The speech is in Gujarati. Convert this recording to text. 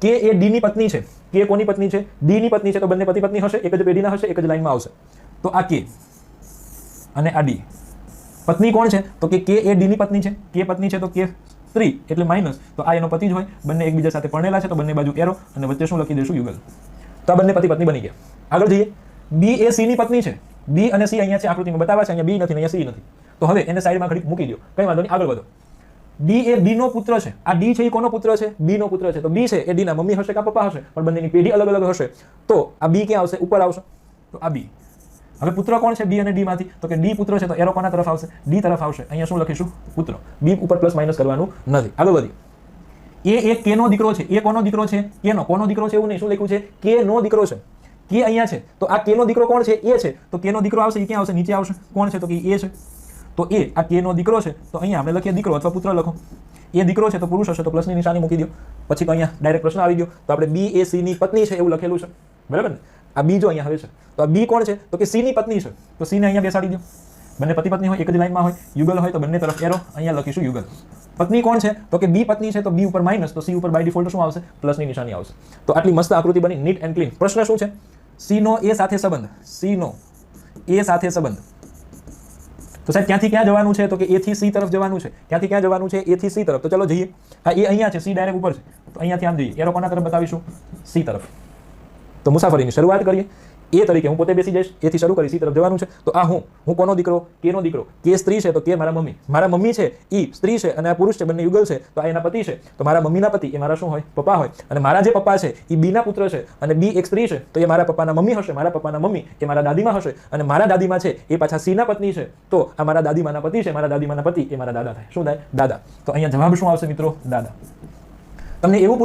કે એ ડી ની પત્ની છે, કે કોની પત્ની છે? ડી ની પત્ની છે, તો બંને પતિ પત્ની હશે, એક જ પેઢીના હશે, એક જ લાઈનમાં આવશે. તો આ કે અને આ ડી પત્ની કોણ છે? તો કે એ ડી ની પત્ની છે, કે પત્ની છે તો કે સ્ત્રી એટલે માઇનસ, તો આ એનો પતિ જ હોય. બંને એકબીજા સાથે પરણેલા છે તો બંને બાજુ એરો અને વચ્ચે શું લખી દઈશું? યુગલ. તો આ બંને પતિ પત્ની બની ગયા. આગળ જઈએ. બી એ સી ની પત્ની છે. બી અને સી અહીંયા છે, આકૃતિમાં બતાવ્યા છે, અહીંયા બી નથી, અહીંયા સી નથી. તો હવે એને સાઈડમાં ઘડી મૂકી દો, કઈ વાંધો નહીં, આગળ વધો. ડી એ બી નો પુત્ર છે. આ ડી છે એ કોનો પુત્ર છે? બી નો પુત્ર છે. તો બી છે એ ડી ના મમ્મી હશે કે પપ્પા હશે, પણ બંનેની પેઢી અલગ અલગ હશે. તો આ બી ક્યાં આવશે? ઉપર આવશે. તો આ બી. હવે પુત્ર કોણ છે બી અને ડી માંથી? તો કે ડી પુત્ર છે, તો એરો કોના તરફ આવશે? ડી તરફ આવશે. અહીંયા શું લખીશું? પુત્ર. બી ઉપર પ્લસ માઇનસ કરવાનું નથી. આગળ વધી. એ એક કે નો દીકરો છે. એ કોનો દીકરો છે? કે નો. કોનો દીકરો છે એવું નહીં, શું લખ્યું છે? કે નો દીકરો છે. કે અહીંયા છે, તો આ કે નો દીકરો કોણ છે? એ છે. તો કે નો દીકરો આવશે, એ ક્યાં આવશે? નીચે આવશે. કોણ છે? તો કે એ છે. તો એ આ કે નો દીકરો છે, તો અહીંયા આપણે લખીએ દીકરો અથવા પુત્ર લખો. એ દીકરો છે તો પુરુષ હશે, તો પ્લસની નિશાની મૂકી દો. પછી તો અહીંયા ડાયરેક્ટ પ્રશ્ન આવી ગયો. તો આપણે બી એ સી ની પત્ની છે એવું લખેલું છે, બરાબર ને? આ બી જો અહીંયા હવે છે, તો આ બી કોણ છે? તો કે સી ની પત્ની છે, તો સી ને અહીંયા બેસાડી દો. બંને પતિ પત્ની હોય, એક જ લાઈનમાં હોય, યુગલ હોય તો બંને તરફ એરો, અહીંયા લખીશું યુગલ. પત્ની કોણ છે? તો કે બી પત્ની છે, તો બી ઉપર માઇનસ, તો સી ઉપર બાય ડિફોલ્ટ શું આવશે? પ્લસની નિશાની આવશે. તો આટલી મસ્ત આકૃતિ બની, નીટ એન્ડ ક્લીન. પ્રશ્ન શું છે? સી નો એ સાથે સંબંધ. સી નો એ સાથે સંબંધ. તો સાહેબ ક્યાંથી ક્યાં જવાનું છે? તો કે એ થી સી તરફ જવાનું છે. ક્યાંથી ક્યાં જવાનું છે? એ થી સી તરફ. તો ચલો જઈએ. હા, એ અહીંયા છે, સી ડાયરેક્ટ ઉપર છે, તો અહીંયાથી આમ જઈએ. એરો કોના તરફ બતાવીશું? સી તરફ. તો મુસાફરીની શરૂઆત કરીએ. એ તરીકે હું પોતે બેસી જઈશ, એથી શરૂ કરી, સી તરફ જવાનું છે. તો આ હું કોનો દીકરો? કે નો દીકરો. કે સ્ત્રી છે, તો કે મારા મમ્મી. મારા મમ્મી છે ઈ સ્ત્રી છે અને આ પુરુષ છે, બંને યુગલ છે, તો આ એના પતિ છે. તો મારા મમ્મીના પતિ એ મારા શું હોય? પપ્પા હોય. અને મારા જે પપ્પા છે એ બી ના પુત્ર છે, અને બી એક સ્ત્રી છે, તો એ મારા પપ્પાના મમ્મી હશે. મારા પપ્પાના મમ્મી એ મારા દાદીમાં હશે, અને મારા દાદીમાં છે એ પાછા સી ના પત્ની છે, તો આ મારા દાદીમાના પતિ છે. મારા દાદીમાના પતિ એ મારા દાદા થાય. શું થાય? દાદા. તો અહીંયા જવાબ શું આવશે મિત્રો? દાદા. તમને એવું